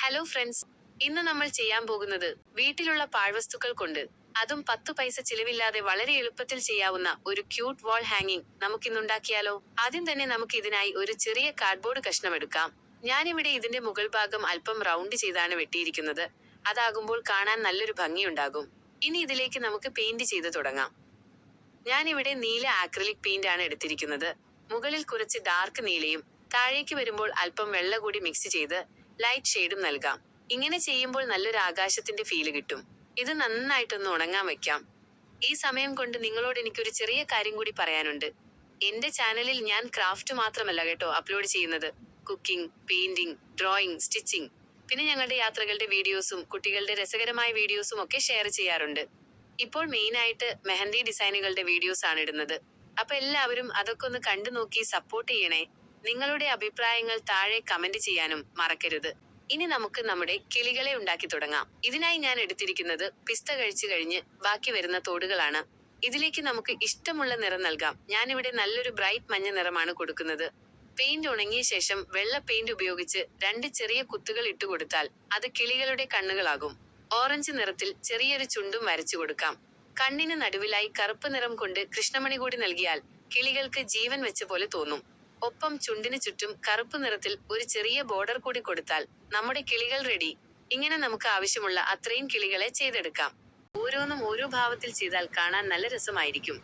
Hello friends, ഇന്ന് നമ്മൾ ചെയ്യാൻ പോകുന്നത് വീട്ടിലുള്ള പാഴ്വസ്തുക്കൾ കൊണ്ട് അതും 10 പൈസ ചിലവില്ലാതെ വളരെ എളുപ്പത്തിൽ ചെയ്യാവുന്ന ഒരു ക്യൂട്ട് വാൾ ഹാങ്ങിങ് നമുക്കിന്നുണ്ടാക്കിയാലോ. ആദ്യം തന്നെ നമുക്ക് ഇതിനായി ഒരു ചെറിയ കാർഡ്ബോർഡ് കഷ്ണം എടുക്കാം. ഞാനിവിടെ ഇതിന്റെ മുകൾ ഭാഗം അല്പം റൗണ്ട് ചെയ്താണ് വെട്ടിയിരിക്കുന്നത്. അതാകുമ്പോൾ കാണാൻ നല്ലൊരു ഭംഗിയുണ്ടാകും. ഇനി ഇതിലേക്ക് നമുക്ക് പെയിന്റ് ചെയ്ത് തുടങ്ങാം. ഞാനിവിടെ നീല ആക്രിലിക് പെയിന്റ് ആണ് എടുത്തിരിക്കുന്നത്. മുകളിൽ കുറച്ച് ഡാർക്ക് നീലയും താഴേക്ക് വരുമ്പോൾ അല്പം വെള്ള കൂടി മിക്സ് ചെയ്ത് ലൈറ്റ് ഷെയ്ഡും നൽകാം. ഇങ്ങനെ ചെയ്യുമ്പോൾ നല്ലൊരു ആകാശത്തിന്റെ ഫീല് കിട്ടും. ഇത് നന്നായിട്ടൊന്ന് ഉണങ്ങാൻ വെക്കാം. ഈ സമയം കൊണ്ട് നിങ്ങളോട് എനിക്കൊരു ചെറിയ കാര്യം കൂടി പറയാനുണ്ട്. എന്റെ ചാനലിൽ ഞാൻ ക്രാഫ്റ്റ് മാത്രമല്ല കേട്ടോ അപ്ലോഡ് ചെയ്യുന്നത്. കുക്കിംഗ്, പെയിന്റിംഗ്, ഡ്രോയിങ്, സ്റ്റിച്ചിങ്, പിന്നെ ഞങ്ങളുടെ യാത്രകളുടെ വീഡിയോസും കുട്ടികളുടെ രസകരമായ വീഡിയോസും ഒക്കെ ഷെയർ ചെയ്യാറുണ്ട്. ഇപ്പോൾ മെയിനായിട്ട് മെഹന്തി ഡിസൈനുകളുടെ വീഡിയോസ് ആണ് ഇടുന്നത്. അപ്പൊ എല്ലാവരും അതൊക്കെ ഒന്ന് കണ്ടു നോക്കി സപ്പോർട്ട് ചെയ്യണേ. നിങ്ങളുടെ അഭിപ്രായങ്ങൾ താഴെ കമന്റ് ചെയ്യാനും മറക്കരുത്. ഇനി നമുക്ക് നമ്മുടെ കിളികളെ ഉണ്ടാക്കി തുടങ്ങാം. ഇതിനായി ഞാൻ എടുത്തിരിക്കുന്നത് പിസ്ത കഴിച്ചു കഴിഞ്ഞ് ബാക്കി വരുന്ന തോടുകളാണ്. ഇതിലേക്ക് നമുക്ക് ഇഷ്ടമുള്ള നിറം നൽകാം. ഞാനിവിടെ നല്ലൊരു ബ്രൈറ്റ് മഞ്ഞ നിറമാണ് കൊടുക്കുന്നത്. പെയിന്റ് ഉണങ്ങിയ ശേഷം വെള്ള പെയിന്റ് ഉപയോഗിച്ച് 2 ചെറിയ കുത്തുകൾ ഇട്ടുകൊടുത്താൽ അത് കിളികളുടെ കണ്ണുകളാകും. ഓറഞ്ച് നിറത്തിൽ ചെറിയൊരു ചുണ്ടും വരച്ചു കൊടുക്കാം. കണ്ണിന് നടുവിലായി കറുപ്പ് നിറം കൊണ്ട് കൃഷ്ണമണി കൂടി നൽകിയാൽ കിളികൾക്ക് ജീവൻ വെച്ച പോലെ തോന്നും. ഒപ്പം ചുണ്ടിന് ചുറ്റും കറുപ്പ് നിറത്തിൽ ഒരു ചെറിയ ബോർഡർ കൂടി കൊടുത്താൽ നമ്മുടെ കിളികൾ റെഡി. ഇങ്ങനെ നമുക്ക് ആവശ്യമുള്ള അത്രയും കിളികളെ ചെയ്തെടുക്കാം. ഓരോന്നും ഓരോ ഭാവത്തിൽ ചെയ്താൽ കാണാൻ നല്ല രസമായിരിക്കും.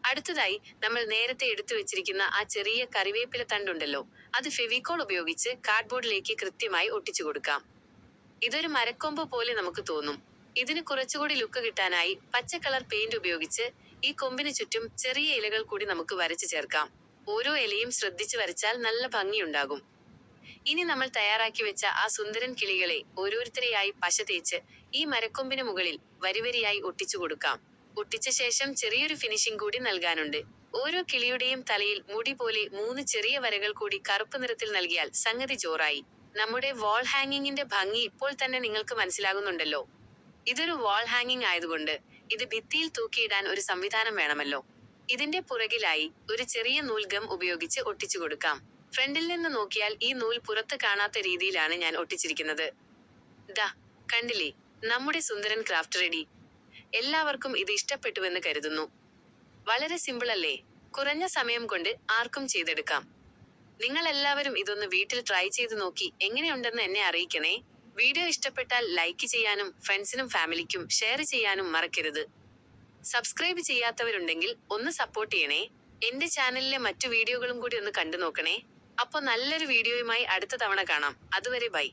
അടുത്തതായി നമ്മൾ നേരത്തെ എടുത്തു വെച്ചിരിക്കുന്ന ആ ചെറിയ കറിവേപ്പില തണ്ടുണ്ടല്ലോ, അത് ഫെവിക്കോൾ ഉപയോഗിച്ച് കാർഡ്ബോർഡിലേക്ക് കൃത്യമായി ഒട്ടിച്ചു കൊടുക്കാം. ഇതൊരു മരക്കൊമ്പ് പോലെ നമുക്ക് തോന്നും. ഇതിന് കുറച്ചുകൂടി ലുക്ക് കിട്ടാനായി പച്ച കളർ പെയിന്റ് ഉപയോഗിച്ച് ഈ കൊമ്പിന് ചുറ്റും ചെറിയ ഇലകൾ കൂടി നമുക്ക് വരച്ചു ചേർക്കാം. ഓരോ ഇലയും ശ്രദ്ധിച്ച് വരച്ചാൽ നല്ല ഭംഗിയുണ്ടാകും. ഇനി നമ്മൾ തയ്യാറാക്കി വെച്ച ആ സുന്ദരൻ കിളികളെ ഓരോരുത്തരെയായി പശ തേച്ച് ഈ മരക്കൊമ്പിന് മുകളിൽ വരിവരിയായി ഒട്ടിച്ചു കൊടുക്കാം. ഒട്ടിച്ച ശേഷം ചെറിയൊരു ഫിനിഷിംഗ് കൂടി നൽകാനുണ്ട്. ഓരോ കിളിയുടെയും തലയിൽ മുടി പോലെ 3 ചെറിയ വരകൾ കൂടി കറുപ്പ് നിറത്തിൽ നൽകിയാൽ സംഗതി ജോറായി. നമ്മുടെ വാൾ ഹാങ്ങിങ്ങിന്റെ ഭംഗി ഇപ്പോൾ തന്നെ നിങ്ങൾക്ക് മനസ്സിലാകുന്നുണ്ടല്ലോ. ഇതൊരു വാൾ ഹാങ്ങിങ് ആയതുകൊണ്ട് ഇത് ഭിത്തിയിൽ തൂക്കിയിടാൻ ഒരു സംവിധാനം വേണമല്ലോ. ഇതിന്റെ പുറകിലായി ഒരു ചെറിയ നൂൽ ഗം ഉപയോഗിച്ച് ഒട്ടിച്ചു കൊടുക്കാം. ഫ്രണ്ടിൽ നിന്ന് നോക്കിയാൽ ഈ നൂൽ പുറത്ത് കാണാത്ത രീതിയിലാണ് ഞാൻ ഒട്ടിച്ചിരിക്കുന്നത്. ദാ കണ്ടില്ലേ, നമ്മുടെ സുന്ദരൻ ക്രാഫ്റ്റ് റെഡി. എല്ലാവർക്കും ഇത് ഇഷ്ടപ്പെട്ടുവെന്ന് കരുതുന്നു. വളരെ സിമ്പിൾ അല്ലേ? കുറഞ്ഞ സമയം കൊണ്ട് ആർക്കും ചെയ്തെടുക്കാം. നിങ്ങൾ എല്ലാവരും ഇതൊന്ന് വീട്ടിൽ ട്രൈ ചെയ്ത് നോക്കി എങ്ങനെയുണ്ടെന്ന് എന്നെ അറിയിക്കണേ. വീഡിയോ ഇഷ്ടപ്പെട്ടാൽ ലൈക്ക് ചെയ്യാനും ഫ്രണ്ട്സിനും ഫാമിലിക്കും ഷെയർ ചെയ്യാനും മറക്കരുത്. സബ്സ്ക്രൈബ് ചെയ്യാത്തവരുണ്ടെങ്കിൽ ഒന്ന് സപ്പോർട്ട് ചെയ്യണേ. എന്റെ ചാനലിലെ മറ്റു വീഡിയോകളും കൂടി ഒന്ന് കണ്ടു നോക്കണേ. അപ്പോൾ നല്ലൊരു വീഡിയോയുമായി അടുത്ത തവണ കാണാം. അതുവരെ ബൈ.